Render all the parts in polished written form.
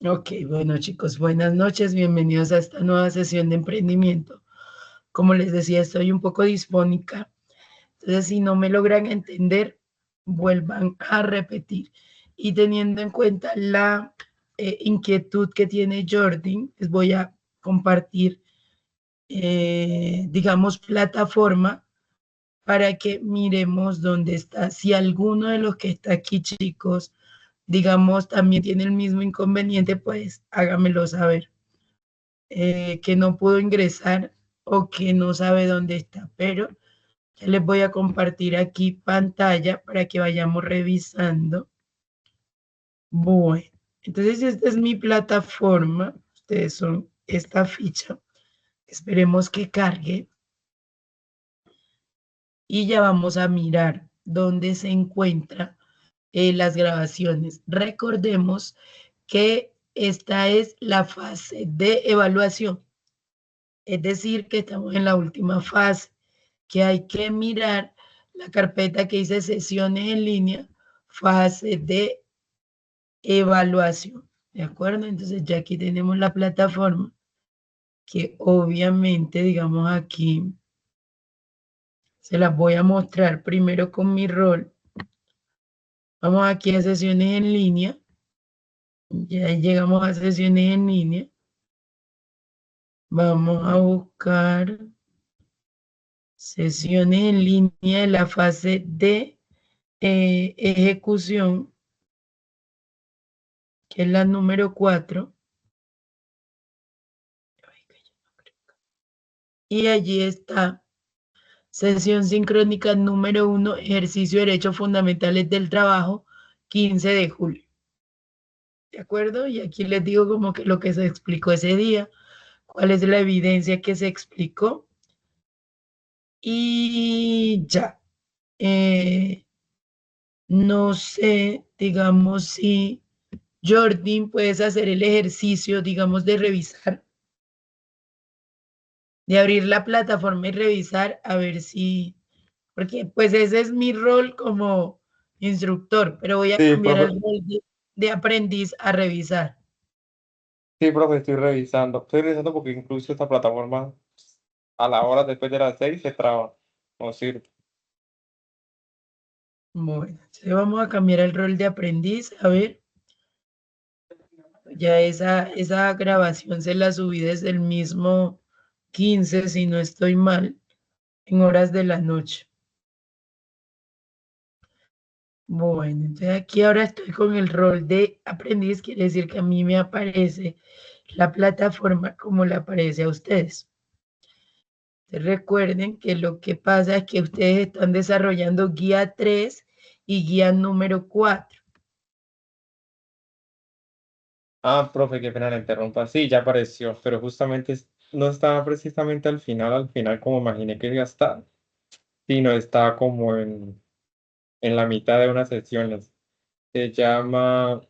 Ok, bueno chicos, buenas noches, bienvenidos a esta nueva sesión de emprendimiento. Como les decía, estoy un poco disfónica, entonces si no me logran entender, vuelvan a repetir. Y teniendo en cuenta la inquietud que tiene Jordi, les voy a compartir, digamos, plataforma para que miremos dónde está. Si alguno de los que está aquí, chicos, digamos, también tiene el mismo inconveniente, pues hágamelo saber. Que no pudo ingresar o que no sabe dónde está, pero ya les voy a compartir aquí pantalla para que vayamos revisando. Bueno, entonces esta es mi plataforma, ustedes son esta ficha, esperemos que cargue y ya vamos a mirar dónde se encuentran las grabaciones. Recordemos que esta es la fase de evaluación, es decir, que estamos en la última fase, que hay que mirar la carpeta que dice sesiones en línea, fase de evaluación, ¿de acuerdo? Entonces ya aquí tenemos la plataforma que obviamente, digamos aquí, se las voy a mostrar primero con mi rol. Vamos aquí a sesiones en línea, ya llegamos a sesiones en línea. Vamos a buscar sesiones en línea de la fase de ejecución, que es la número 4, y allí está sesión sincrónica número 1, ejercicio de derechos fundamentales del trabajo, 15 de julio. ¿De acuerdo? Y aquí les digo como que lo que se explicó ese día, cuál es la evidencia que se explicó y ya. Eh, no sé, digamos, si Jordi puedes hacer el ejercicio, digamos, de revisar, de abrir la plataforma y revisar a ver si, porque pues ese es mi rol como instructor, pero voy a Sí, cambiar el profe, rol de aprendiz a revisar. sí, profe, estoy revisando. Estoy revisando porque incluso esta plataforma a la hora después de las 6 se traba. No sirve. Bueno, entonces vamos a cambiar el rol de aprendiz, a ver, ya esa grabación se la subí desde el mismo 15, si no estoy mal, en horas de la noche. Bueno, entonces aquí ahora estoy con el rol de aprendiz, quiere decir que a mí me aparece la plataforma como le aparece a ustedes. Recuerden que lo que pasa es que ustedes están desarrollando guía 3 y guía número 4. Ah, profe, qué pena la interrumpa. Sí, ya apareció, pero justamente no estaba precisamente al final como imaginé que iba a estar, sino está como en la mitad de unas sesiones. Se llama,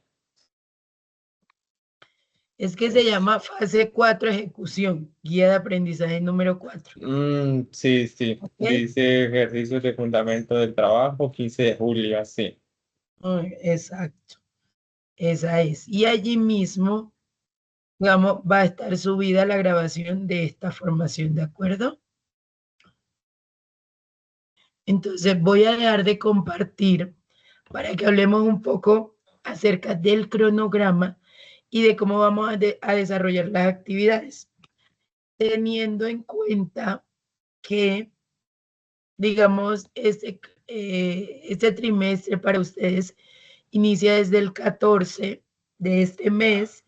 Es que se llama fase 4 ejecución, guía de aprendizaje número 4. sí, sí, ¿Ok? dice ejercicios de fundamento del trabajo, 15 de julio, así. Exacto, esa es. Y allí mismo, digamos, va a estar subida la grabación de esta formación, ¿de acuerdo? Entonces voy a dejar de compartir para que hablemos un poco acerca del cronograma y de cómo vamos a desarrollar las actividades, teniendo en cuenta que, digamos, este trimestre para ustedes inicia desde el 14 de este mes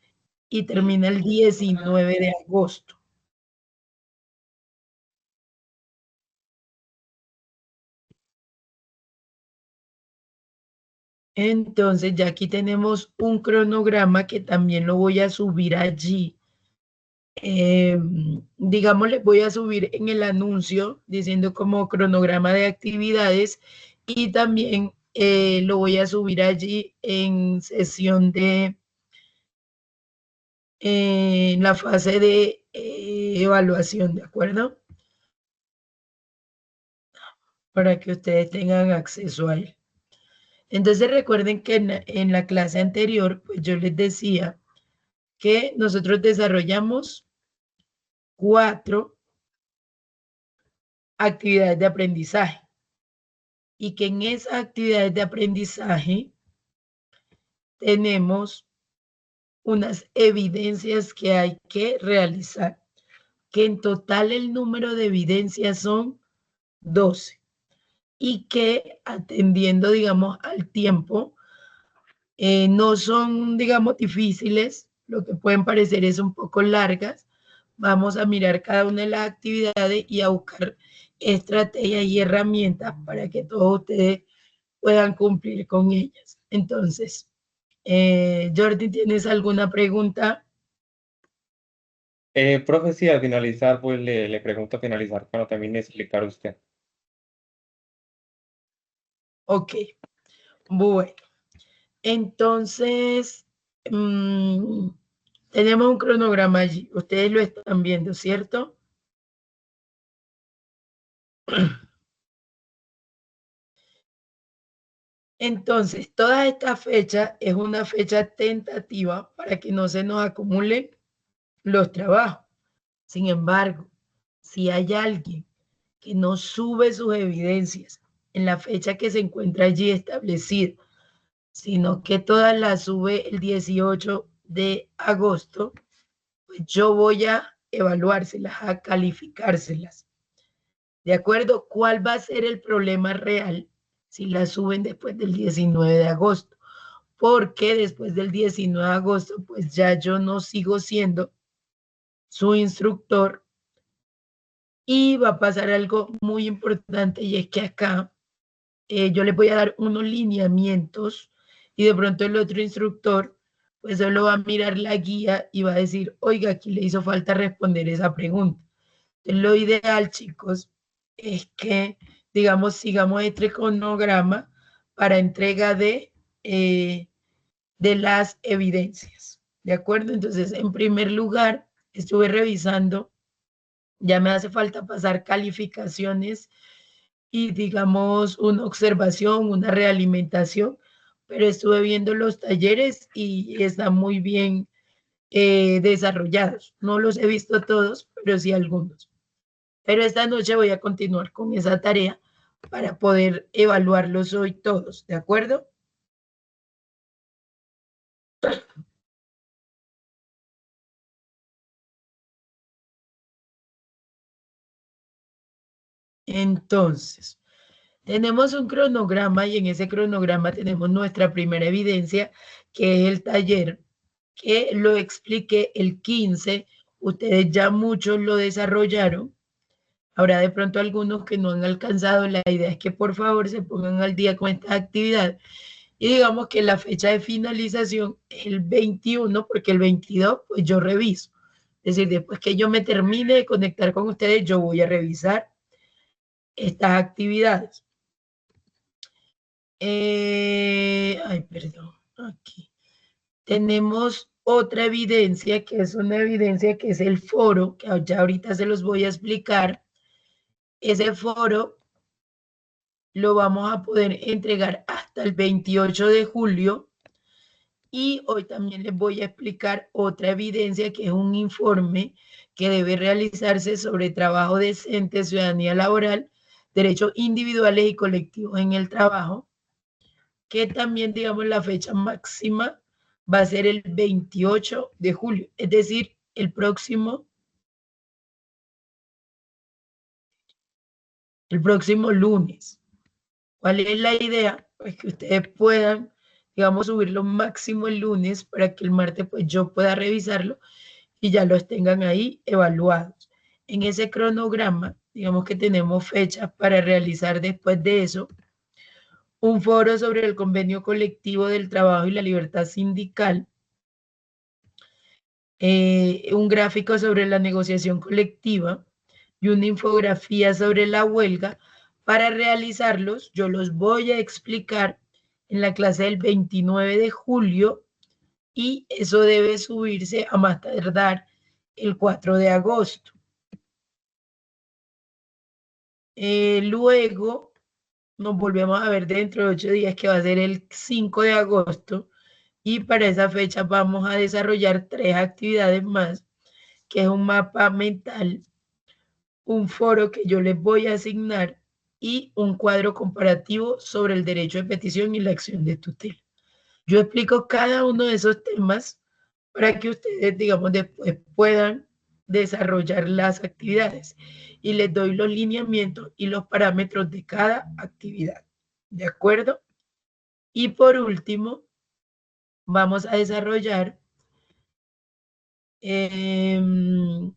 y termina el 19 de agosto. Entonces, ya aquí tenemos un cronograma que también lo voy a subir allí. Digamos, les voy a subir en el anuncio diciendo como cronograma de actividades y también lo voy a subir allí en sesión en la fase de evaluación, ¿de acuerdo? Para que ustedes tengan acceso a él. Entonces recuerden que en la clase anterior, pues yo les decía que nosotros desarrollamos 4 actividades de aprendizaje y que en esas actividades de aprendizaje tenemos unas evidencias que hay que realizar, que en total el número de evidencias son 12 y que atendiendo, digamos, al tiempo, no son, digamos, difíciles, lo que pueden parecer es un poco largas. Vamos a mirar cada una de las actividades y a buscar estrategias y herramientas para que todos ustedes puedan cumplir con ellas. Entonces, Jordi, ¿tienes alguna pregunta? Profe, sí, al finalizar, pues le pregunto a finalizar cuando termine de explicar usted. Ok, bueno. Entonces, tenemos un cronograma allí. Ustedes lo están viendo, ¿cierto? Entonces, toda esta fecha es una fecha tentativa para que no se nos acumulen los trabajos. Sin embargo, si hay alguien que no sube sus evidencias en la fecha que se encuentra allí establecida, sino que todas las sube el 18 de agosto, pues yo voy a evaluárselas, a calificárselas. ¿De acuerdo? ¿Cuál va a ser el problema real si las suben después del 19 de agosto? Porque después del 19 de agosto, pues ya yo no sigo siendo su instructor y va a pasar algo muy importante y es que acá yo les voy a dar unos lineamientos y de pronto el otro instructor pues solo va a mirar la guía y va a decir, oiga, aquí le hizo falta responder esa pregunta. Entonces, lo ideal, chicos, es que, digamos, sigamos este cronograma para entrega de las evidencias. ¿De acuerdo? Entonces, en primer lugar, estuve revisando, ya me hace falta pasar calificaciones y digamos una observación, una realimentación, pero estuve viendo los talleres y están muy bien desarrollados. No los he visto todos, pero sí algunos. Pero esta noche voy a continuar con esa tarea para poder evaluarlos hoy todos, ¿de acuerdo? Entonces, tenemos un cronograma y en ese cronograma tenemos nuestra primera evidencia, que es el taller, que lo expliqué el 15. Ustedes ya muchos lo desarrollaron. Habrá de pronto algunos que no han alcanzado. La idea es que por favor se pongan al día con esta actividad. Y digamos que la fecha de finalización es el 21, porque el 22, pues yo reviso. Es decir, después que yo me termine de conectar con ustedes, yo voy a revisar estas actividades. Ay, perdón, aquí. Tenemos otra evidencia, que es una evidencia que es el foro, que ya ahorita se los voy a explicar. Ese foro lo vamos a poder entregar hasta el 28 de julio y hoy también les voy a explicar otra evidencia que es un informe que debe realizarse sobre trabajo decente, ciudadanía laboral, derechos individuales y colectivos en el trabajo, que también, digamos, la fecha máxima va a ser el 28 de julio, es decir, el próximo lunes. ¿Cuál es la idea? Pues que ustedes puedan, digamos, subirlo máximo el lunes para que el martes pues yo pueda revisarlo y ya los tengan ahí evaluados. En ese cronograma, digamos que tenemos fechas para realizar después de eso un foro sobre el convenio colectivo del trabajo y la libertad sindical, un gráfico sobre la negociación colectiva y una infografía sobre la huelga. Para realizarlos, yo los voy a explicar en la clase del 29 de julio y eso debe subirse a más tardar el 4 de agosto. Luego nos volvemos a ver dentro de 8 días, que va a ser el 5 de agosto, Y para esa fecha vamos a desarrollar 3 actividades más, que es un mapa mental, un foro que yo les voy a asignar y un cuadro comparativo sobre el derecho de petición y la acción de tutela. Yo explico cada uno de esos temas para que ustedes, digamos, después puedan desarrollar las actividades y les doy los lineamientos y los parámetros de cada actividad. ¿De acuerdo? Y por último, vamos a desarrollar un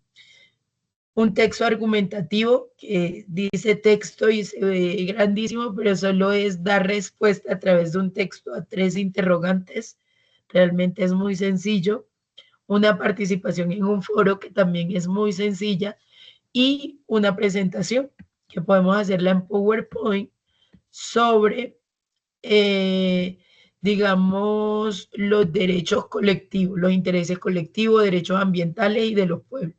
texto argumentativo que dice texto y se ve grandísimo, pero solo es dar respuesta a través de un texto a 3 interrogantes. Realmente es muy sencillo. Una participación en un foro que también es muy sencilla y una presentación que podemos hacerla en PowerPoint sobre, digamos, los derechos colectivos, los intereses colectivos, derechos ambientales y de los pueblos.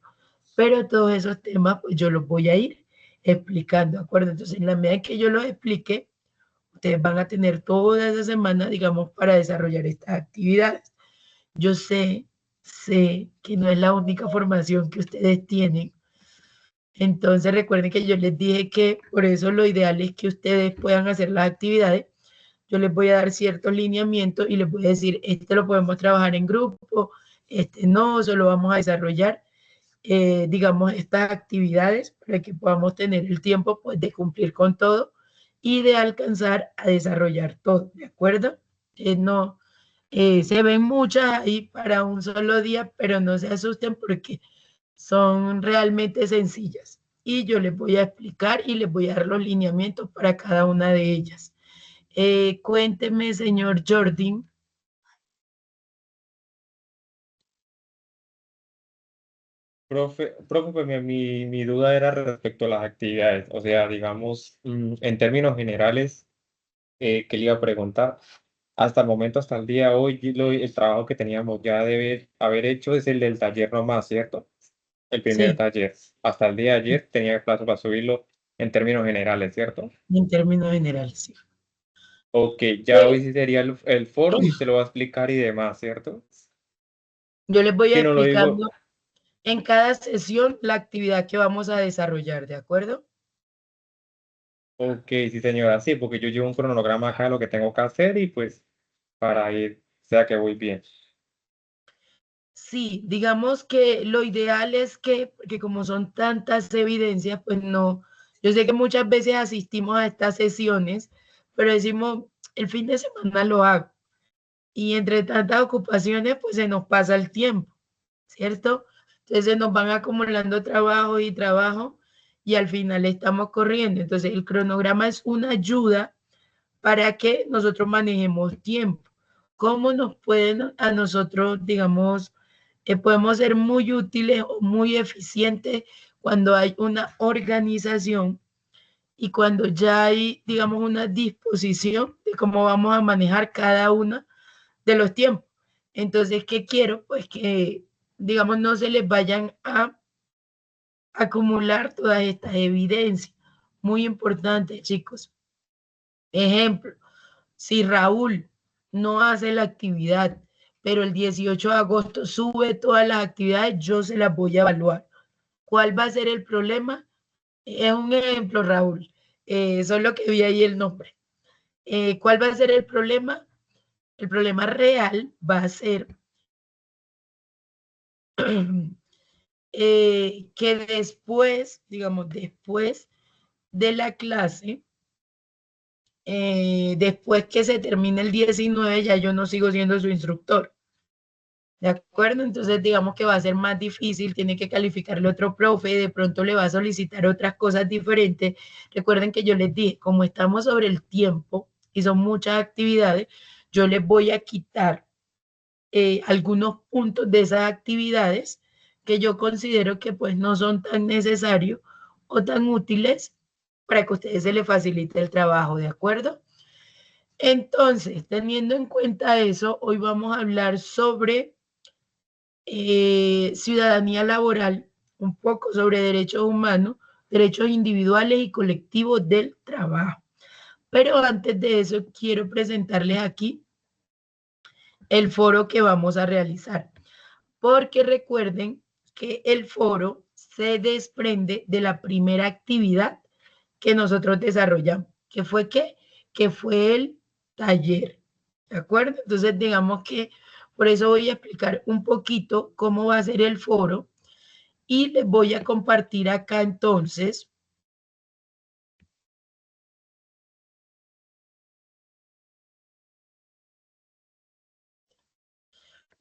Pero todos esos temas, pues yo los voy a ir explicando, ¿de acuerdo? Entonces, en la medida que yo los explique, ustedes van a tener toda esa semana, digamos, para desarrollar estas actividades. Yo sé que no es la única formación que ustedes tienen. Entonces, recuerden que yo les dije que por eso lo ideal es que ustedes puedan hacer las actividades. Yo les voy a dar ciertos lineamientos y les voy a decir, este lo podemos trabajar en grupo, este no, solo vamos a desarrollar digamos, estas actividades para que podamos tener el tiempo pues, de cumplir con todo y de alcanzar a desarrollar todo, ¿de acuerdo? No, se ven muchas ahí para un solo día, pero no se asusten porque son realmente sencillas. Y yo les voy a explicar y les voy a dar los lineamientos para cada una de ellas. Cuénteme, señor Jordan. Profe, pues mi duda era respecto a las actividades, o sea, digamos, en términos generales, que le iba a preguntar, hasta el momento, hasta el día de hoy, el trabajo que teníamos ya debe haber hecho es el del taller nomás, ¿cierto? El primer Sí, taller. Hasta el día de ayer tenía el plazo para subirlo en términos generales, ¿cierto? en términos generales, sí. Ok, ya Eh, hoy sí sería el foro y se lo va a explicar y demás, ¿cierto? yo les voy Si no lo digo, explicando en cada sesión la actividad que vamos a desarrollar, ¿de acuerdo? ok, sí señora, sí, porque yo llevo un cronograma acá de lo que tengo que hacer y pues para ir, sea que voy bien. Sí, digamos que lo ideal es que, porque como son tantas evidencias, pues no, yo sé que muchas veces asistimos a estas sesiones, pero decimos, el fin de semana lo hago. Y entre tantas ocupaciones, pues se nos pasa el tiempo, ¿cierto? Entonces se nos van acumulando trabajo y trabajo y al final estamos corriendo. Entonces el cronograma es una ayuda para que nosotros manejemos tiempo. ¿Cómo nos pueden a nosotros, digamos, podemos ser muy útiles o muy eficientes cuando hay una organización y cuando ya hay, digamos, una disposición de cómo vamos a manejar cada una de los tiempos? Entonces, ¿qué quiero? Pues que, digamos, no se les vayan a acumular todas estas evidencias. Muy importante, chicos. Ejemplo, si Raúl no hace la actividad, pero el 18 de agosto sube todas las actividades, yo se las voy a evaluar. ¿Cuál va a ser el problema? Es un ejemplo, Raúl. Solo que vi ahí el nombre. ¿Cuál va a ser el problema? El problema real va a ser que después, digamos, después de la clase, después que se termine el 19, ya yo no sigo siendo su instructor. ¿De acuerdo? Entonces, digamos que va a ser más difícil, tiene que calificarle otro profe, de pronto le va a solicitar otras cosas diferentes. Recuerden que yo les dije, como estamos sobre el tiempo y son muchas actividades, yo les voy a quitar algunos puntos de esas actividades que yo considero que pues no son tan necesarios o tan útiles para que a ustedes se les facilite el trabajo, ¿de acuerdo? Entonces, teniendo en cuenta eso, hoy vamos a hablar sobre ciudadanía laboral, un poco sobre derechos humanos, derechos individuales y colectivos del trabajo. Pero antes de eso, quiero presentarles aquí el foro que vamos a realizar. Porque recuerden que el foro se desprende de la primera actividad que nosotros desarrollamos. ¿Qué fue qué? Que fue el taller. ¿De acuerdo? Entonces, digamos que por eso voy a explicar un poquito cómo va a ser el foro y les voy a compartir acá entonces.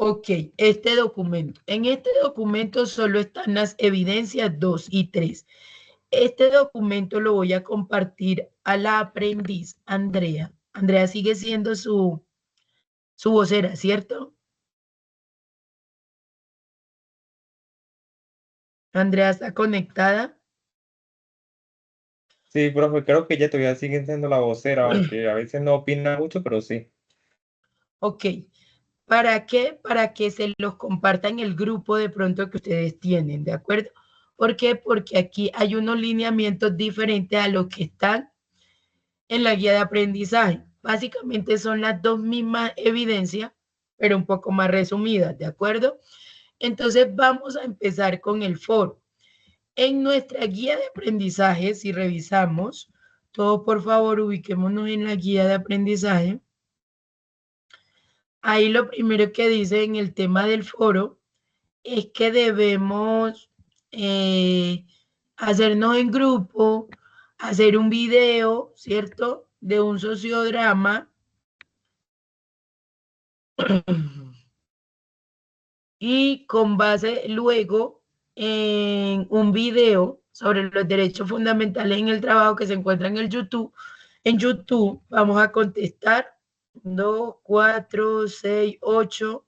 Ok, este documento. En este documento solo están las evidencias 2 y 3. Este documento lo voy a compartir a la aprendiz Andrea. Andrea sigue siendo su vocera, ¿cierto? Andrea está conectada. Sí, profe, creo que ella todavía sigue siendo la vocera, aunque a veces no opina mucho, pero sí. Ok. ¿Para qué? Para que se los comparta en el grupo de pronto que ustedes tienen, ¿de acuerdo? ¿Por qué? Porque aquí hay unos lineamientos diferentes a los que están en la guía de aprendizaje. Básicamente son las dos mismas evidencias, pero un poco más resumidas, ¿de acuerdo? Entonces vamos a empezar con el foro. En nuestra guía de aprendizaje, si revisamos, todo por favor ubiquémonos en la guía de aprendizaje. Ahí lo primero que dice en el tema del foro es que debemos hacernos en grupo, hacer un video, ¿cierto? De un sociodrama y con base luego en un video sobre los derechos fundamentales en el trabajo que se encuentra en el YouTube. En YouTube vamos a contestar 2, 4, 6, 8,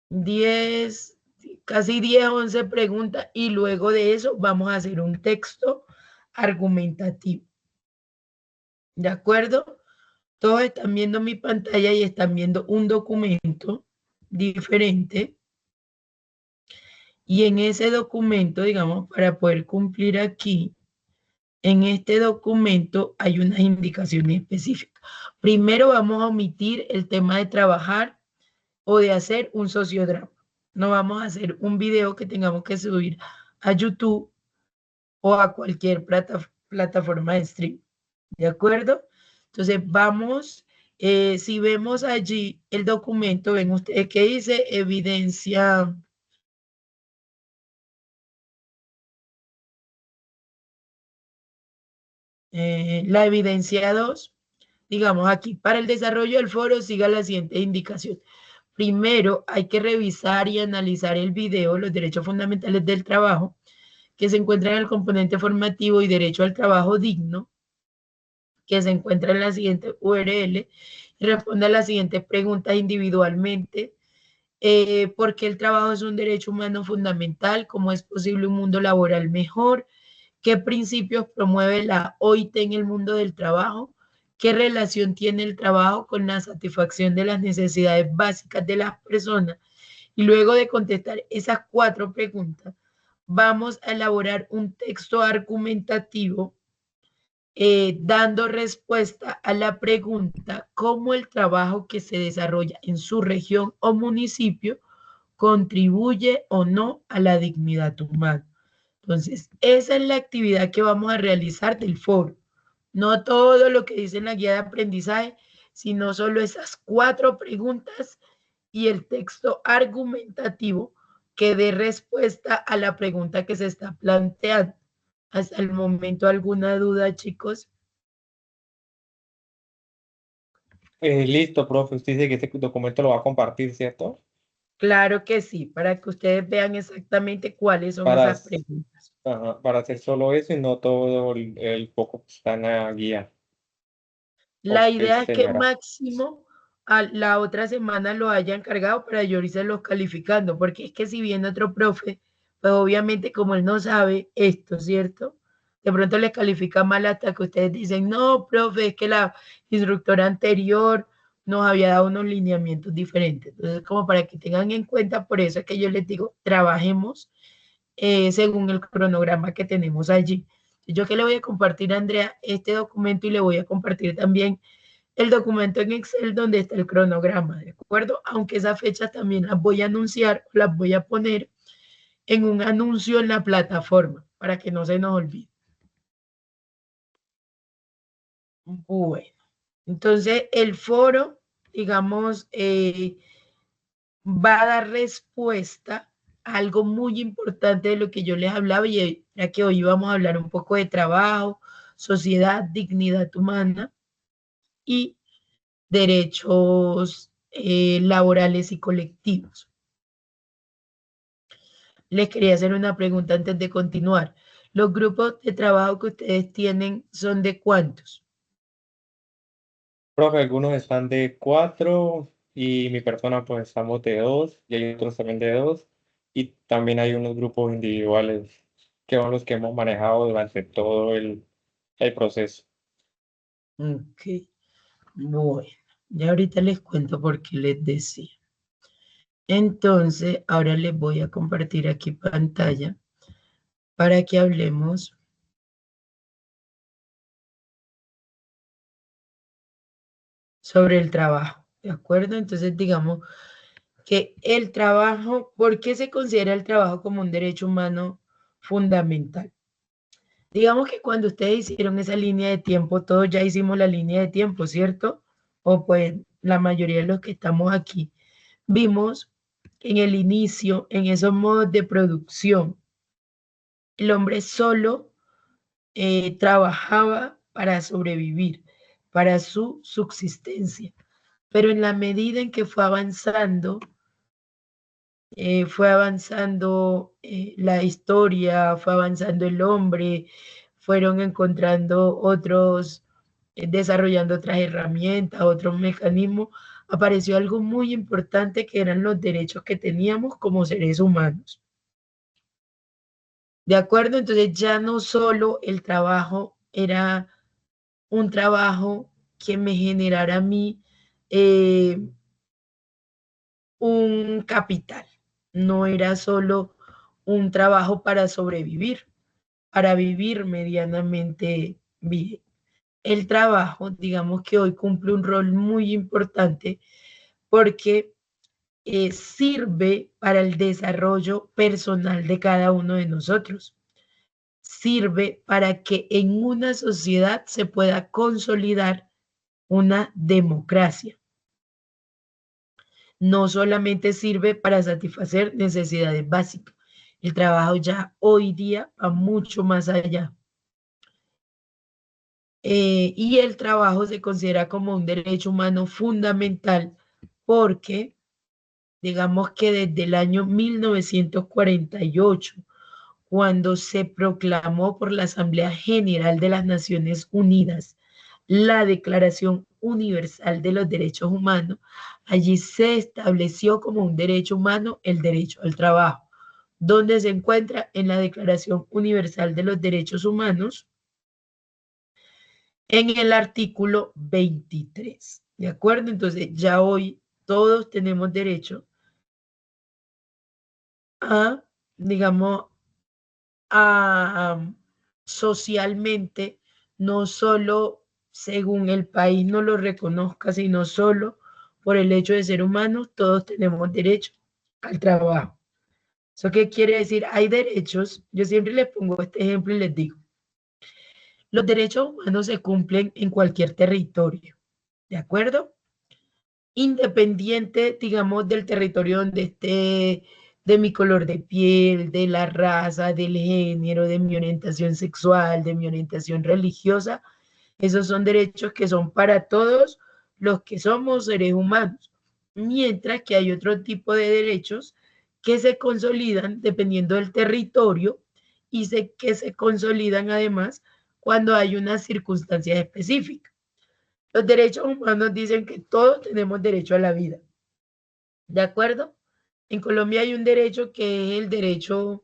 10, casi 10, 11 preguntas y luego de eso vamos a hacer un texto argumentativo. ¿De acuerdo? Todos están viendo mi pantalla y están viendo un documento diferente. Y en ese documento, digamos, para poder cumplir aquí, en este documento hay unas indicaciones específicas. Primero vamos a omitir el tema de trabajar o de hacer un sociodrama. No vamos a hacer un video que tengamos que subir a YouTube o a cualquier plataforma de stream. ¿De acuerdo? Entonces vamos, si vemos allí el documento, ven ustedes que dice evidencia. La evidencia 2, digamos aquí, para el desarrollo del foro siga la siguiente indicación. Primero, hay que revisar y analizar el video, los derechos fundamentales del trabajo, que se encuentra en el componente formativo y derecho al trabajo digno, que se encuentra en la siguiente URL, y responda a las siguientes preguntas individualmente. ¿Por qué el trabajo es un derecho humano fundamental? ¿Cómo es posible un mundo laboral mejor? ¿Qué principios promueve la OIT en el mundo del trabajo? ¿Qué relación tiene el trabajo con la satisfacción de las necesidades básicas de las personas? Y luego de contestar esas 4 preguntas, vamos a elaborar un texto argumentativo dando respuesta a la pregunta cómo el trabajo que se desarrolla en su región o municipio contribuye o no a la dignidad humana. Entonces, esa es la actividad que vamos a realizar del foro. No todo lo que dice en la guía de aprendizaje, sino solo esas 4 preguntas y el texto argumentativo que dé respuesta a la pregunta que se está planteando. Hasta el momento, ¿alguna duda, chicos? Listo, profe. Usted dice que este documento lo va a compartir, ¿cierto? Claro que sí, para que ustedes vean exactamente cuáles son Para, esas preguntas. ajá, para hacer solo eso y no todo el foco que está en la guía. La Ok, idea es que señora. máximo a la otra semana lo hayan cargado para yo irse calificando, porque es que si viene otro profe, pues obviamente como él no sabe esto, ¿cierto? De pronto les califica mal hasta que ustedes dicen, no, profe, es que la instructora anterior nos había dado unos lineamientos diferentes. Entonces, como para que tengan en cuenta, por eso es que yo les digo, trabajemos según el cronograma que tenemos allí. Yo que le voy a compartir a Andrea este documento y le voy a compartir también el documento en Excel donde está el cronograma, ¿de acuerdo? Aunque esa fecha también las voy a anunciar, las voy a poner en un anuncio en la plataforma para que no se nos olvide. Bueno, entonces el foro, digamos, va a dar respuesta a algo muy importante de lo que yo les hablaba, y ya que hoy vamos a hablar un poco de trabajo, sociedad, dignidad humana y derechos laborales y colectivos. Les quería hacer una pregunta antes de continuar. ¿Los grupos de trabajo que ustedes tienen son de cuántos? Profe, algunos están de 4 y mi persona pues estamos de 2 y hay otros también de 2 y también hay unos grupos individuales que son los que hemos manejado durante todo el proceso. Ok, bueno, ya ahorita les cuento por qué les decía. Entonces, ahora les voy a compartir aquí pantalla para que hablemos sobre el trabajo, ¿de acuerdo? Entonces, digamos que el trabajo, ¿por qué se considera el trabajo como un derecho humano fundamental? Digamos que cuando ustedes hicieron esa línea de tiempo, todos ya hicimos la línea de tiempo, ¿cierto? O pues la mayoría de los que estamos aquí, vimos en el inicio, en esos modos de producción, el hombre solo trabajaba para sobrevivir, para su subsistencia. Pero en la medida en que fue avanzando la historia, fue avanzando el hombre, fueron encontrando otros, desarrollando otras herramientas, otros mecanismos, apareció algo muy importante que eran los derechos que teníamos como seres humanos. ¿De acuerdo? Entonces ya no solo el trabajo era un trabajo que me generara a mí eh, un capital, no era solo un trabajo para sobrevivir, para vivir medianamente bien. El trabajo, digamos que hoy cumple un rol muy importante porque sirve para el desarrollo personal de cada uno de nosotros. Sirve para que en una sociedad se pueda consolidar una democracia. No solamente sirve para satisfacer necesidades básicas. El trabajo ya hoy día va mucho más allá. Y el trabajo se considera como un derecho humano fundamental porque, digamos que desde el año 1948, cuando se proclamó por la Asamblea General de las Naciones Unidas la Declaración Universal de los Derechos Humanos, allí se estableció como un derecho humano el derecho al trabajo, donde se encuentra en la Declaración Universal de los Derechos Humanos en el artículo 23. ¿De acuerdo? Entonces ya hoy todos tenemos derecho a, digamos, a socialmente, no solo según el país no lo reconozca, sino solo por el hecho de ser humanos, todos tenemos derecho al trabajo. ¿Eso qué quiere decir? Hay derechos, yo siempre les pongo este ejemplo y les digo, los derechos humanos se cumplen en cualquier territorio, ¿de acuerdo? Independiente, digamos, del territorio donde esté, de mi color de piel, de la raza, del género, de mi orientación sexual, de mi orientación religiosa. Esos son derechos que son para todos los que somos seres humanos. Mientras que hay otro tipo de derechos que se consolidan dependiendo del territorio y que se consolidan además cuando hay unas circunstancias específicas. Los derechos humanos dicen que todos tenemos derecho a la vida. ¿De acuerdo? En Colombia hay un derecho que es el derecho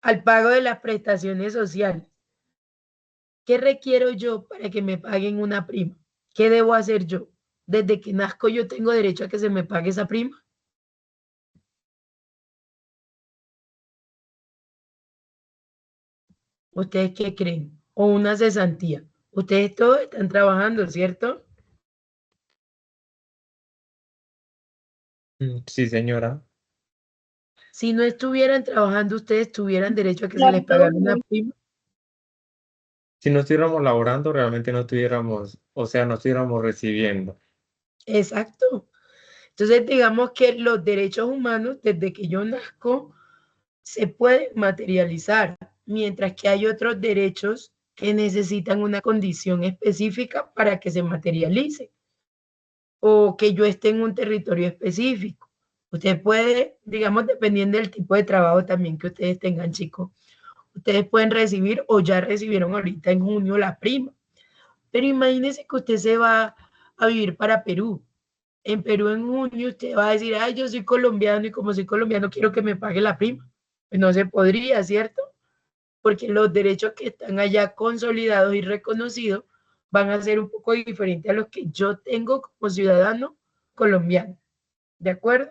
al pago de las prestaciones sociales. ¿Qué requiero yo para que me paguen una prima? ¿Qué debo hacer yo? Desde que nazco yo tengo derecho a que se me pague esa prima. ¿Ustedes qué creen? O una cesantía. Ustedes todos están trabajando, ¿cierto? Sí, señora. Si no estuvieran trabajando, ustedes tuvieran derecho a que se les Claro, pagara una prima. Si no estuviéramos laborando, realmente no estuviéramos, o sea, no estuviéramos recibiendo. Exacto. Entonces, digamos que los derechos humanos, desde que yo nazco, se pueden materializar, mientras que hay otros derechos que necesitan una condición específica para que se materialice o que yo esté en un territorio específico. Usted puede, digamos, dependiendo del tipo de trabajo también que ustedes tengan, chicos, ustedes pueden recibir o ya recibieron ahorita en junio la prima. Pero imagínese que usted se va a vivir para Perú. En Perú en junio usted va a decir, ay, yo soy colombiano y como soy colombiano quiero que me pague la prima. Pues no se podría, ¿cierto? Porque los derechos que están allá consolidados y reconocidos van a ser un poco diferentes a los que yo tengo como ciudadano colombiano. ¿De acuerdo?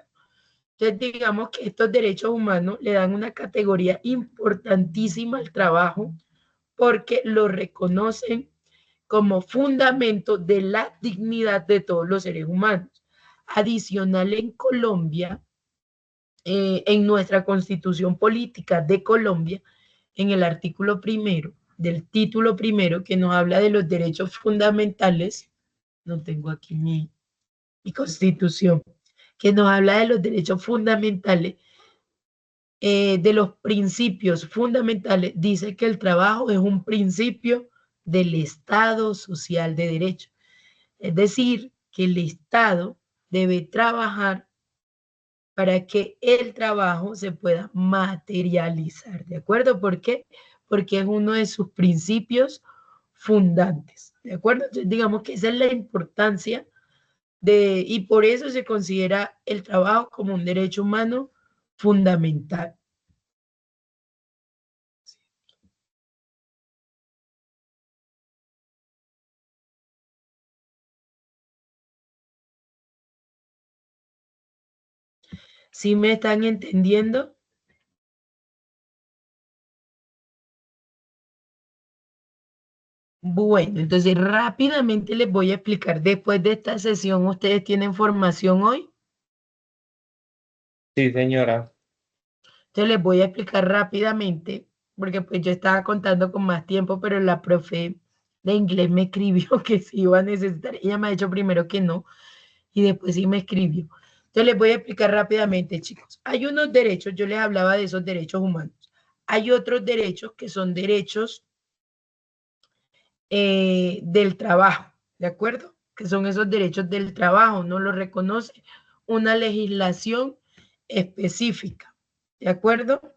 Entonces, digamos que estos derechos humanos le dan una categoría importantísima al trabajo porque lo reconocen como fundamento de la dignidad de todos los seres humanos. Adicional en Colombia, en nuestra constitución política de Colombia, en el artículo primero del título primero que nos habla de los derechos fundamentales, no tengo aquí mi constitución, que nos habla de los derechos fundamentales, de los principios fundamentales, dice que el trabajo es un principio del Estado social de derecho. Es decir, que el Estado debe trabajar para que el trabajo se pueda materializar, ¿de acuerdo? ¿Por qué? Porque es uno de sus principios fundantes, ¿de acuerdo? Entonces, digamos que esa es la importancia y por eso se considera el trabajo como un derecho humano fundamental. ¿Sí me están entendiendo? Bueno, entonces rápidamente les voy a explicar. Después de esta sesión, ¿ustedes tienen formación hoy? Sí, señora. Entonces les voy a explicar rápidamente, porque pues yo estaba contando con más tiempo, pero la profe de inglés me escribió que sí iba a necesitar. Ella me ha dicho primero que no y después sí me escribió. Entonces les voy a explicar rápidamente, chicos. Hay unos derechos, yo les hablaba de esos derechos humanos. Hay otros derechos que son derechos del trabajo, ¿de acuerdo? Que son esos derechos del trabajo, no lo reconoce una legislación específica, ¿de acuerdo?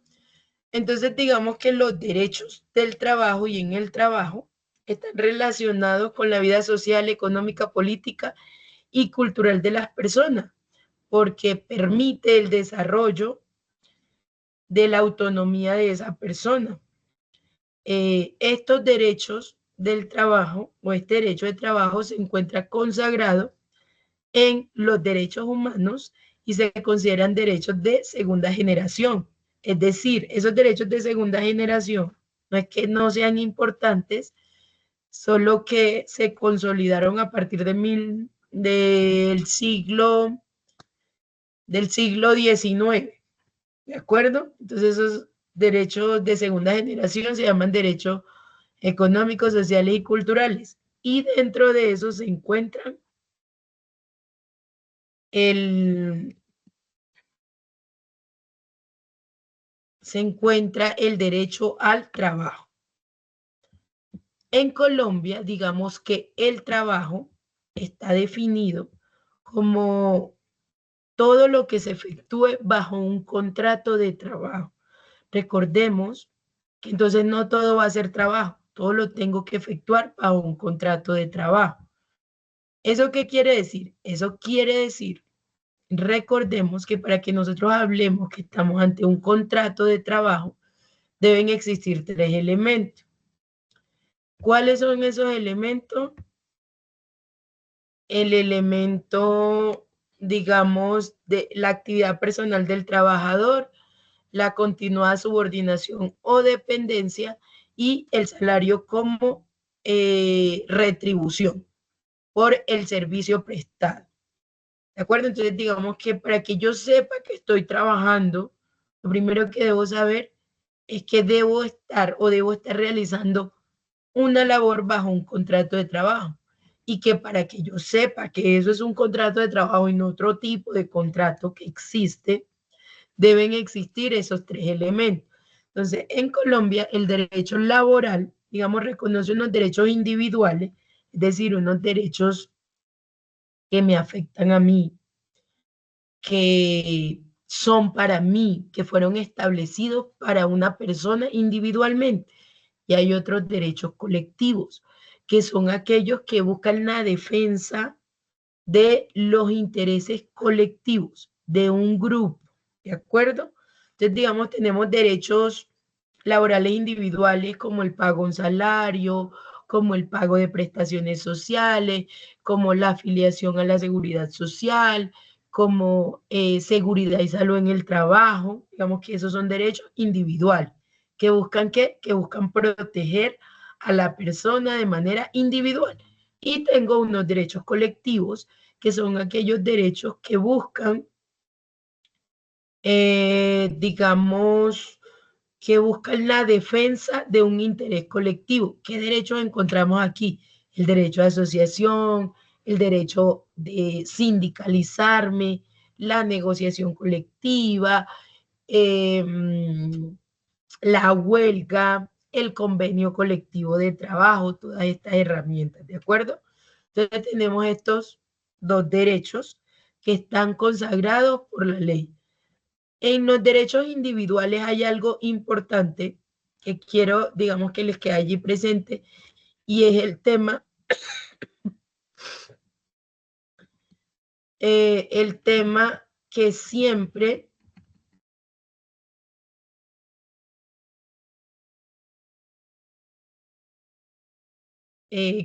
Entonces, digamos que los derechos del trabajo y en el trabajo están relacionados con la vida social, económica, política y cultural de las personas, porque permite el desarrollo de la autonomía de esa persona. Estos derechos del trabajo o este derecho de trabajo se encuentra consagrado en los derechos humanos y se consideran derechos de segunda generación. Es decir, esos derechos de segunda generación no es que no sean importantes, solo que se consolidaron a partir del siglo XIX, ¿de acuerdo? Entonces esos derechos de segunda generación se llaman derechos económicos, sociales y culturales. Y dentro de eso el, se encuentra el derecho al trabajo. En Colombia, digamos que el trabajo está definido como todo lo que se efectúe bajo un contrato de trabajo. Recordemos que entonces no todo va a ser trabajo, todo lo tengo que efectuar bajo un contrato de trabajo. ¿Eso qué quiere decir? Eso quiere decir, recordemos que para que nosotros hablemos que estamos ante un contrato de trabajo, deben existir tres elementos. ¿Cuáles son esos elementos? El elemento, digamos, de la actividad personal del trabajador, la continuada subordinación o dependencia y el salario como retribución por el servicio prestado. ¿De acuerdo? Entonces, digamos que para que yo sepa que estoy trabajando, lo primero que debo saber es que debo estar realizando una labor bajo un contrato de trabajo. Y que para que yo sepa que eso es un contrato de trabajo y no otro tipo de contrato que existe, deben existir esos tres elementos. Entonces, en Colombia, el derecho laboral, digamos, reconoce unos derechos individuales, es decir, unos derechos que me afectan a mí, que son para mí, que fueron establecidos para una persona individualmente. Y hay otros derechos colectivos, que son aquellos que buscan la defensa de los intereses colectivos de un grupo, ¿de acuerdo? Entonces, digamos, tenemos derechos laborales individuales como el pago de un salario, como el pago de prestaciones sociales, como la afiliación a la seguridad social, como seguridad y salud en el trabajo, digamos que esos son derechos individuales, que buscan ¿qué? Que buscan proteger a la persona de manera individual. Y tengo unos derechos colectivos, que son aquellos derechos que buscan, digamos, que buscan la defensa de un interés colectivo. ¿Qué derechos encontramos aquí? El derecho de asociación, el derecho de sindicalizarme, la negociación colectiva, eh, la huelga, el convenio colectivo de trabajo, todas estas herramientas, ¿de acuerdo? Entonces tenemos estos dos derechos que están consagrados por la ley. En los derechos individuales hay algo importante que quiero, digamos, que les quede allí presente, y es el tema que siempre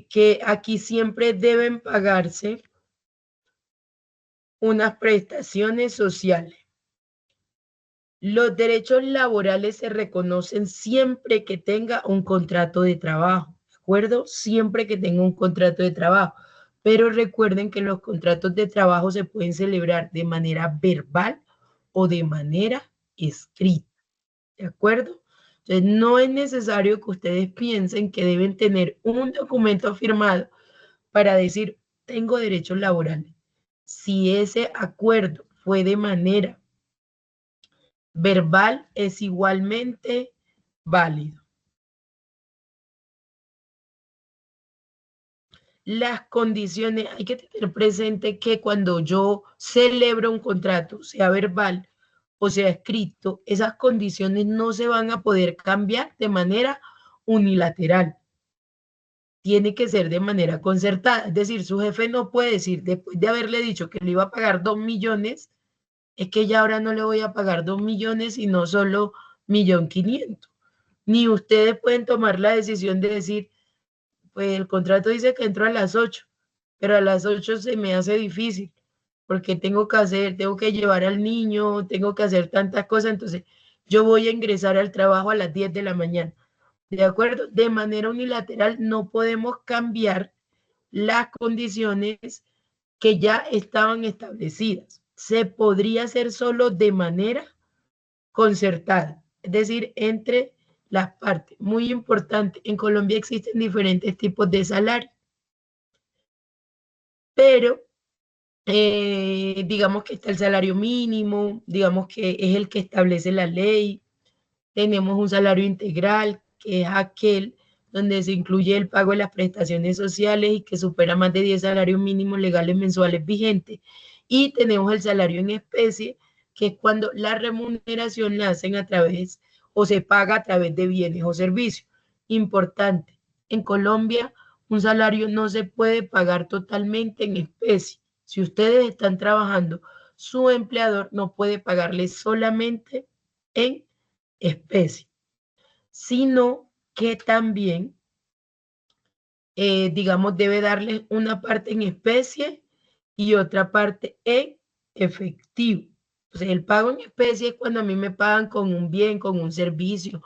que aquí siempre deben pagarse unas prestaciones sociales. Los derechos laborales se reconocen siempre que tenga un contrato de trabajo, ¿de acuerdo? Siempre que tenga un contrato de trabajo. Pero recuerden que los contratos de trabajo se pueden celebrar de manera verbal o de manera escrita, ¿de acuerdo? Entonces, no es necesario que ustedes piensen que deben tener un documento firmado para decir, tengo derechos laborales. Si ese acuerdo fue de manera verbal, es igualmente válido. Las condiciones, hay que tener presente que cuando yo celebro un contrato, sea verbal o sea escrito, esas condiciones no se van a poder cambiar de manera unilateral. Tiene que ser de manera concertada. Es decir, su jefe no puede decir, después de haberle dicho que le iba a pagar 2 millones, es que ya ahora no le voy a pagar 2 millones, sino solo 1.500.000. Ni ustedes pueden tomar la decisión de decir, pues el contrato dice que entro a las 8, pero a las 8 se me hace difícil, porque tengo que llevar al niño, tengo que hacer tantas cosas, entonces yo voy a ingresar al trabajo a las 10 de la mañana. ¿De acuerdo? De manera unilateral no podemos cambiar las condiciones que ya estaban establecidas. Se podría hacer solo de manera concertada, es decir, entre las partes. Muy importante, en Colombia existen diferentes tipos de salario, pero digamos que está el salario mínimo, digamos que es el que establece la ley. Tenemos un salario integral, que es aquel donde se incluye el pago de las prestaciones sociales y que supera más de 10 salarios mínimos legales mensuales vigentes. Y tenemos el salario en especie, que es cuando la remuneración la hacen a través o se paga a través de bienes o servicios. Importante, en Colombia un salario no se puede pagar totalmente en especie. Si ustedes están trabajando, su empleador no puede pagarle solamente en especie, sino que también, digamos, debe darles una parte en especie y otra parte en efectivo. O sea, el pago en especie es cuando a mí me pagan con un bien, con un servicio,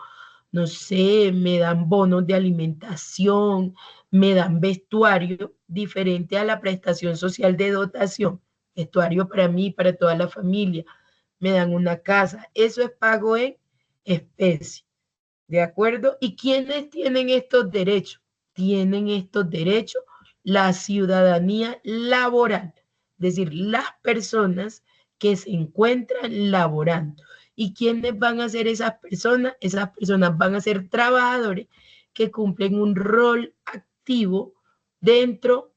no sé, me dan bonos de alimentación, me dan vestuario, diferente a la prestación social de dotación, vestuario para mí, para toda la familia, me dan una casa. Eso es pago en especie, ¿de acuerdo? ¿Y quiénes tienen estos derechos? Tienen estos derechos la ciudadanía laboral, es decir, las personas que se encuentran laborando. ¿Y quiénes van a ser esas personas? Esas personas van a ser trabajadores que cumplen un rol activo dentro,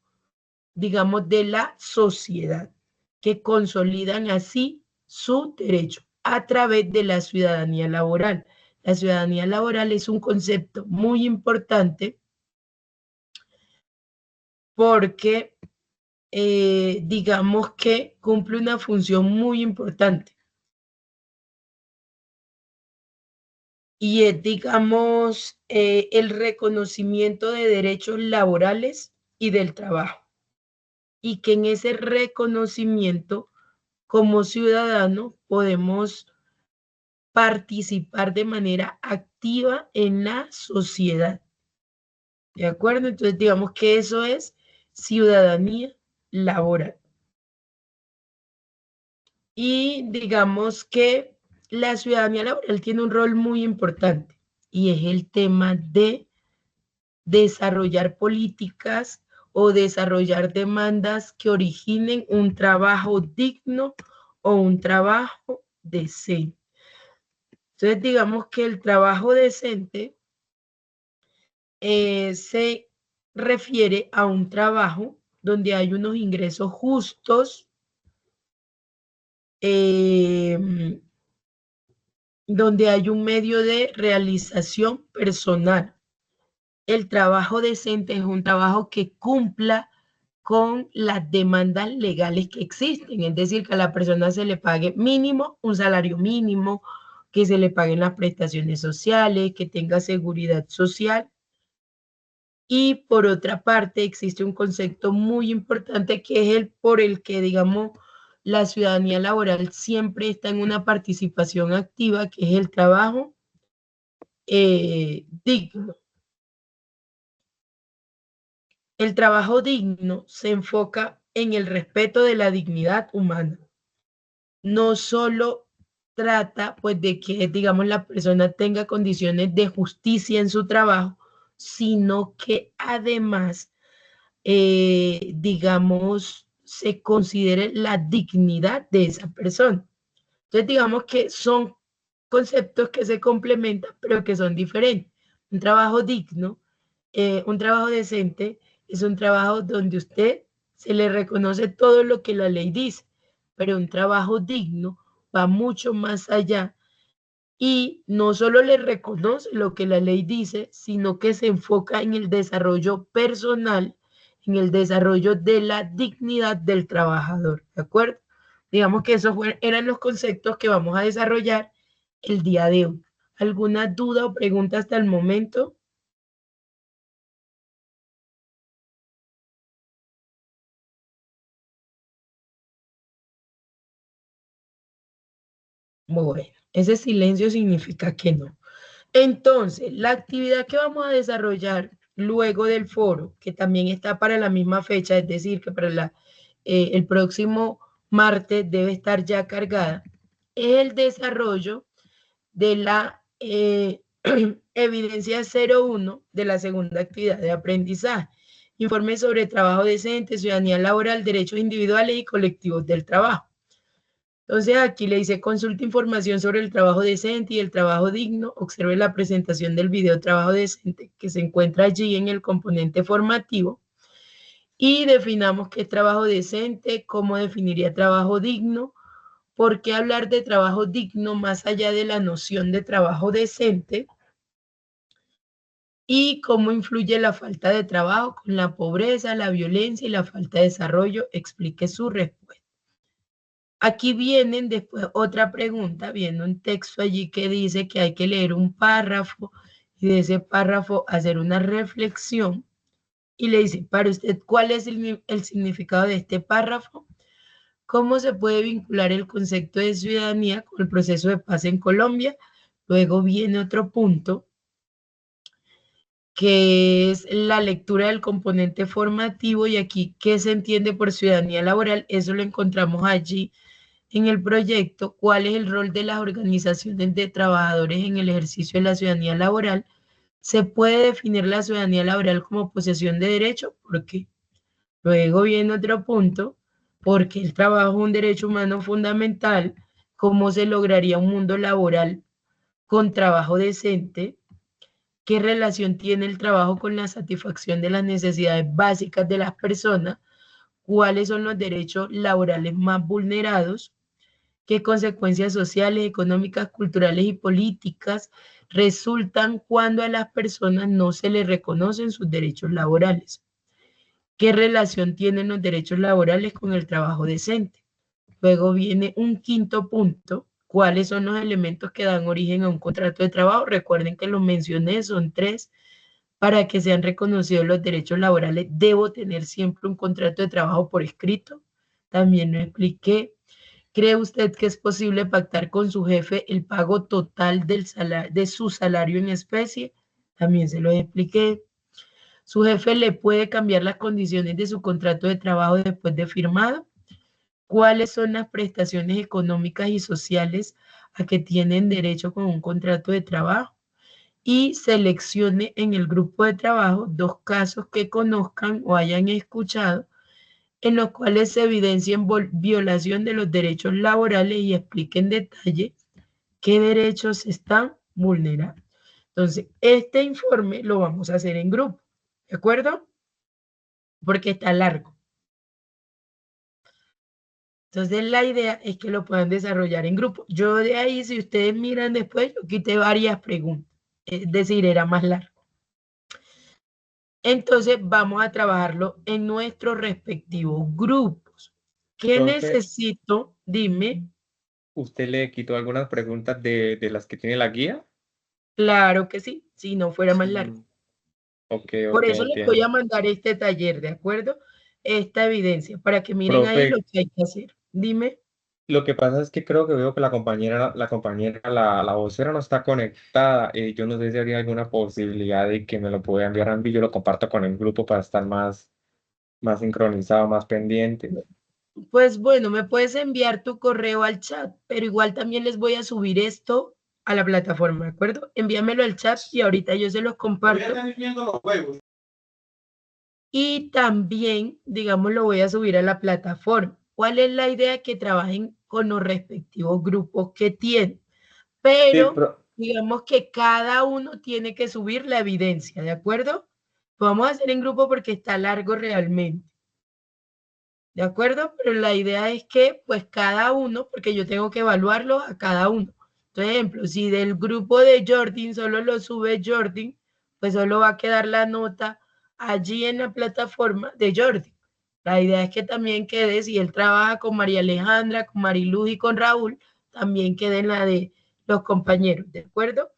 digamos, de la sociedad, que consolidan así su derecho a través de la ciudadanía laboral. La ciudadanía laboral es un concepto muy importante porque digamos que cumple una función muy importante y es, digamos, el reconocimiento de derechos laborales y del trabajo. Y que en ese reconocimiento, como ciudadanos, podemos participar de manera activa en la sociedad. ¿De acuerdo? Entonces, digamos que eso es ciudadanía laboral. Y digamos que la ciudadanía laboral tiene un rol muy importante y es el tema de desarrollar políticas o desarrollar demandas que originen un trabajo digno o un trabajo decente. Entonces, digamos que el trabajo decente se refiere a un trabajo donde hay unos ingresos justos, donde hay un medio de realización personal. El trabajo decente es un trabajo que cumpla con las demandas legales que existen, es decir, que a la persona se le pague mínimo, un salario mínimo, que se le paguen las prestaciones sociales, que tenga seguridad social. Y por otra parte, existe un concepto muy importante que es el por el que, digamos, la ciudadanía laboral siempre está en una participación activa, que es el trabajo digno. El trabajo digno se enfoca en el respeto de la dignidad humana. No solo trata, pues, de que, digamos, la persona tenga condiciones de justicia en su trabajo, sino que además, digamos, se considere la dignidad de esa persona. Entonces, digamos que son conceptos que se complementan, pero que son diferentes. Un trabajo digno, un trabajo decente, es un trabajo donde usted se le reconoce todo lo que la ley dice, pero un trabajo digno va mucho más allá y no solo le reconoce lo que la ley dice, sino que se enfoca en el desarrollo personal, en el desarrollo de la dignidad del trabajador, ¿de acuerdo? Digamos que esos eran los conceptos que vamos a desarrollar el día de hoy. ¿Alguna duda o pregunta hasta el momento? Bueno, ese silencio significa que no. Entonces, la actividad que vamos a desarrollar luego del foro, que también está para la misma fecha, es decir, que para el próximo martes debe estar ya cargada, es el desarrollo de la evidencia 01 de la segunda actividad de aprendizaje. Informe sobre trabajo decente, ciudadanía laboral, derechos individuales y colectivos del trabajo. Entonces aquí le dice, consulta información sobre el trabajo decente y el trabajo digno. Observe la presentación del video trabajo decente que se encuentra allí en el componente formativo. Y definamos qué es trabajo decente, cómo definiría trabajo digno, por qué hablar de trabajo digno más allá de la noción de trabajo decente y cómo influye la falta de trabajo con la pobreza, la violencia y la falta de desarrollo. Explique su respuesta. Aquí vienen después otra pregunta, viene un texto allí que dice que hay que leer un párrafo y de ese párrafo hacer una reflexión y le dice, para usted, ¿cuál es el significado de este párrafo? ¿Cómo se puede vincular el concepto de ciudadanía con el proceso de paz en Colombia? Luego viene otro punto que es la lectura del componente formativo y aquí, ¿qué se entiende por ciudadanía laboral? Eso lo encontramos allí en el proyecto. ¿Cuál es el rol de las organizaciones de trabajadores en el ejercicio de la ciudadanía laboral? ¿Se puede definir la ciudadanía laboral como posesión de derechos? ¿Por qué? Luego viene otro punto, porque el trabajo es un derecho humano fundamental. ¿Cómo se lograría un mundo laboral con trabajo decente? ¿Qué relación tiene el trabajo con la satisfacción de las necesidades básicas de las personas? ¿Cuáles son los derechos laborales más vulnerados? ¿Qué consecuencias sociales, económicas, culturales y políticas resultan cuando a las personas no se les reconocen sus derechos laborales? ¿Qué relación tienen los derechos laborales con el trabajo decente? Luego viene un quinto punto. ¿Cuáles son los elementos que dan origen a un contrato de trabajo? Recuerden que los mencioné, son tres. Para que sean reconocidos los derechos laborales, debo tener siempre un contrato de trabajo por escrito. También lo expliqué. ¿Cree usted que es posible pactar con su jefe el pago total de su salario en especie? También se lo expliqué. ¿Su jefe le puede cambiar las condiciones de su contrato de trabajo después de firmado? ¿Cuáles son las prestaciones económicas y sociales a que tienen derecho con un contrato de trabajo? Y seleccione en el grupo de trabajo dos casos que conozcan o hayan escuchado en los cuales se evidencien violación de los derechos laborales y explique en detalle qué derechos se están vulnerando. Entonces, este informe lo vamos a hacer en grupo, ¿de acuerdo? Porque está largo. Entonces, la idea es que lo puedan desarrollar en grupo. Yo de ahí, si ustedes miran después, yo quité varias preguntas, es decir, era más largo. Entonces, vamos a trabajarlo en nuestros respectivos grupos. ¿Qué Profe, necesito? Dime. ¿usted le quitó algunas preguntas de las que tiene la guía? Claro que sí, si no fuera más largo. Mm, ok, Por ok, eso les voy a entiendo. mandar este taller, ¿de acuerdo? Esta evidencia, para que miren ahí lo Profe, que hay que hacer. Dime. lo que pasa es que creo que veo que la vocera no está conectada. Yo no sé si habría alguna posibilidad de que me lo pueda enviar a mí y yo lo comparto con el grupo para estar más sincronizado, más pendiente. Pues bueno, me puedes enviar tu correo al chat, pero igual también les voy a subir esto a la plataforma, ¿de acuerdo? Envíamelo al chat y ahorita yo se los comparto. Y también, digamos, lo voy a subir a la plataforma. ¿Cuál es la idea? Que trabajen con los respectivos grupos que tienen, Sí, pero digamos que cada uno tiene que subir la evidencia, ¿de acuerdo? Lo vamos a hacer en grupo porque está largo realmente, ¿de acuerdo? Pero la idea es que pues cada uno, porque yo tengo que evaluarlo a cada uno. Por ejemplo, si del grupo de Jordan solo lo sube Jordan, pues solo va a quedar la nota allí en la plataforma de Jordan. La idea es que también quede, si él trabaja con María Alejandra, con Mariluz y con Raúl, también quede en la de los compañeros, ¿de acuerdo?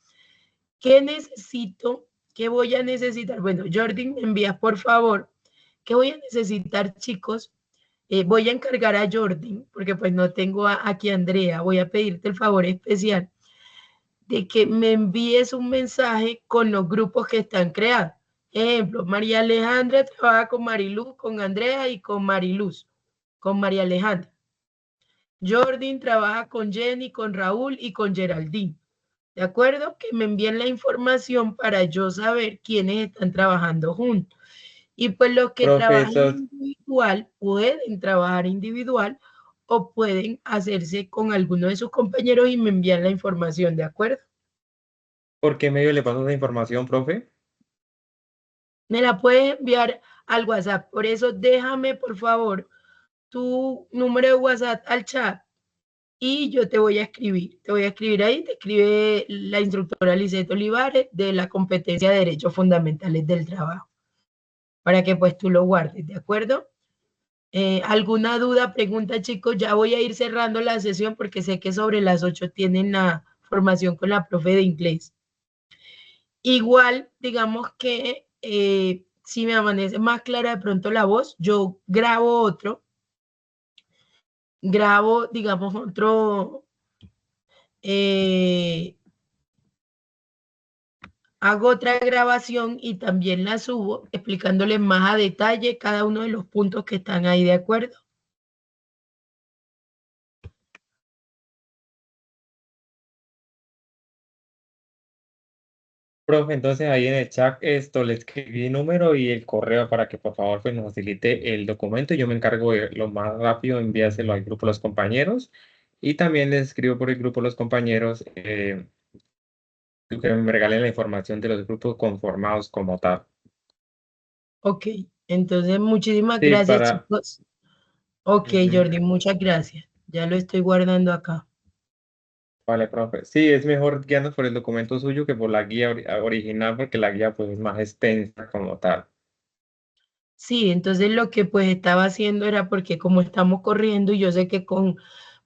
¿Qué necesito? ¿Qué voy a necesitar? Bueno, Jordan, me envías por favor. ¿Qué voy a necesitar, chicos? Voy a encargar a Jordan, porque pues no tengo aquí a Andrea, voy a pedirte el favor especial de que me envíes un mensaje con los grupos que están creados. Ejemplo, María Alejandra trabaja con Mariluz, con Andrea y con Mariluz, con María Alejandra. Jordan trabaja con Jenny, con Raúl y con Geraldine. ¿De acuerdo? Que me envíen la información para yo saber quiénes están trabajando juntos. Y pues los que trabajan profesor, individual pueden trabajar individual o pueden hacerse con alguno de sus compañeros y me envían la información, ¿de acuerdo? ¿por qué medio le paso esa información, profe? Me la puedes enviar al WhatsApp. Por eso déjame, por favor, tu número de WhatsApp al chat y yo te voy a escribir. Te voy a escribir ahí, te escribe la instructora Lisette Olivares de la competencia de Derechos Fundamentales del Trabajo, para que pues tú lo guardes, ¿de acuerdo? ¿Alguna duda, pregunta, chicos? Ya voy a ir cerrando la sesión porque sé que sobre las 8 tienen la formación con la profe de inglés. Igual, digamos que si me amanece más clara de pronto la voz, yo grabo, digamos, otro, eh, hago otra grabación y también la subo explicándoles más a detalle cada uno de los puntos que están ahí, ¿de acuerdo? Profe, entonces ahí en el chat esto le escribí número y el correo para que por favor pues, nos facilite el documento. Yo me encargo de lo más rápido enviárselo al grupo de los compañeros y también les escribo por el grupo de los compañeros que me regalen la información de los grupos conformados como tal. Ok, entonces muchísimas Sí, gracias, para... chicos. Ok, Ujú. Jordi, muchas gracias. Ya lo estoy guardando acá. Vale, profe. Sí, es mejor guiarnos por el documento suyo que por la guía original porque la guía pues es más extensa como tal. Sí, entonces lo que pues estaba haciendo era porque como estamos corriendo y yo sé que con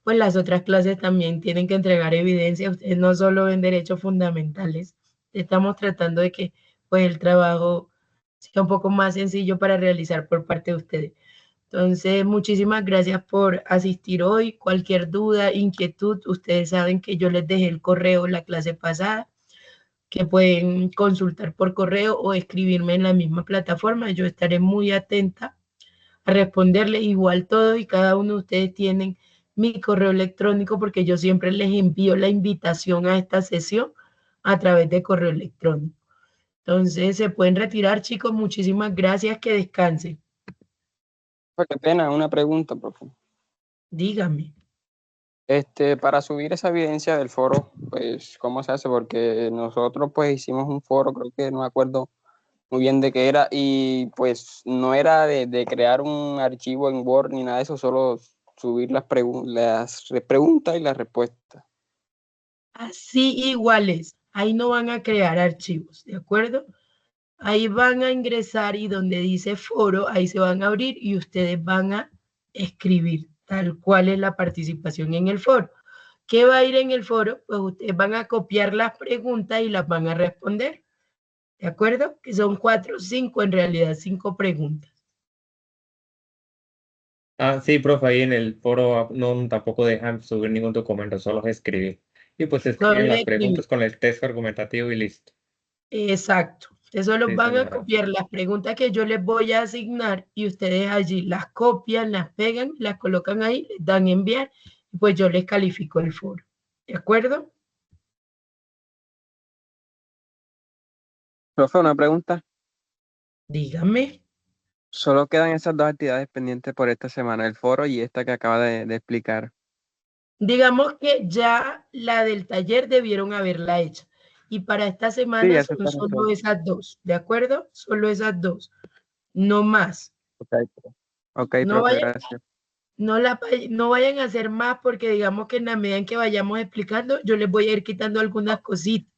pues las otras clases también tienen que entregar evidencia, ustedes no solo ven derechos fundamentales, estamos tratando de que pues el trabajo sea un poco más sencillo para realizar por parte de ustedes. Entonces, muchísimas gracias por asistir hoy. Cualquier duda, inquietud, ustedes saben que yo les dejé el correo la clase pasada, que pueden consultar por correo o escribirme en la misma plataforma. Yo estaré muy atenta a responderles. Igual todos y cada uno de ustedes tienen mi correo electrónico porque yo siempre les envío la invitación a esta sesión a través de correo electrónico. Entonces, se pueden retirar, chicos. Muchísimas gracias. Que descansen. Qué pena, una pregunta, profe. Dígame. Para subir esa evidencia del foro, pues, ¿cómo se hace? Porque nosotros, pues, hicimos un foro, creo que no me acuerdo muy bien de qué era, y pues no era de crear un archivo en Word ni nada de eso, solo subir las preguntas y las respuestas. Así iguales. Ahí no van a crear archivos, ¿de acuerdo? Ahí van a ingresar y donde dice foro, ahí se van a abrir y ustedes van a escribir tal cual es la participación en el foro. ¿Qué va a ir en el foro? Pues ustedes van a copiar las preguntas y las van a responder, ¿de acuerdo? Que son 4 o 5, en realidad 5 preguntas. Ah, sí, profe, ahí en el foro no tampoco dejan subir ningún documento, solo es escribir. Y pues escriben Solo las escribir. preguntas con el texto argumentativo y listo. Exacto. Ustedes solo Sí, van a señora. copiar las preguntas que yo les voy a asignar y ustedes allí las copian, las pegan, las colocan ahí, les dan enviar y pues yo les califico el foro. ¿De acuerdo? Profe, una pregunta. Dígame. Solo quedan esas dos actividades pendientes por esta semana, el foro y esta que acaba de explicar. Digamos que ya la del taller debieron haberla hecha. Y para esta Sí, semana ya se son está solo resuelto. esas dos, ¿de acuerdo? Solo esas dos, no más. Ok, ok, No profe, vayan, gracias. no vayan a hacer más porque digamos que en la medida en que vayamos explicando, yo les voy a ir quitando algunas cositas.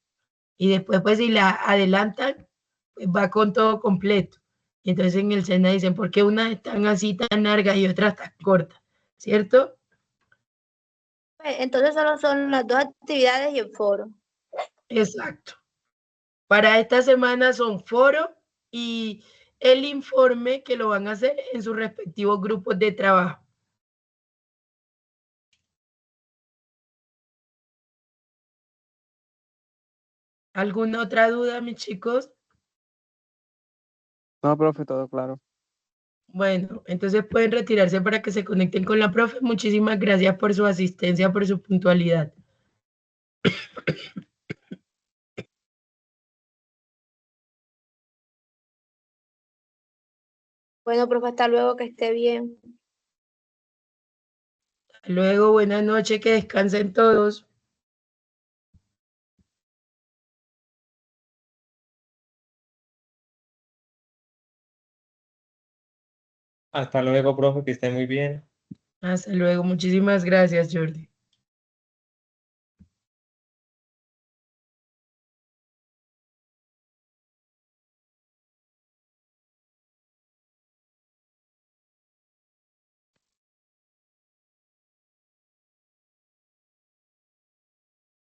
Y después, pues, si la adelantan, pues va con todo completo. Y entonces en el SENA dicen, ¿por qué unas están así tan largas y otras tan cortas? ¿Cierto? Entonces solo son las dos actividades y el foro. Exacto. Para esta semana son foro y el informe que lo van a hacer en sus respectivos grupos de trabajo. ¿Alguna otra duda, mis chicos? No, profe, todo claro. Bueno, entonces pueden retirarse para que se conecten con la profe. Muchísimas gracias por su asistencia, por su puntualidad. Bueno, profe, hasta luego, que esté bien. Luego, buenas noches, que descansen todos. Hasta luego, profe, que esté muy bien. Hasta luego. Muchísimas gracias, Jordi.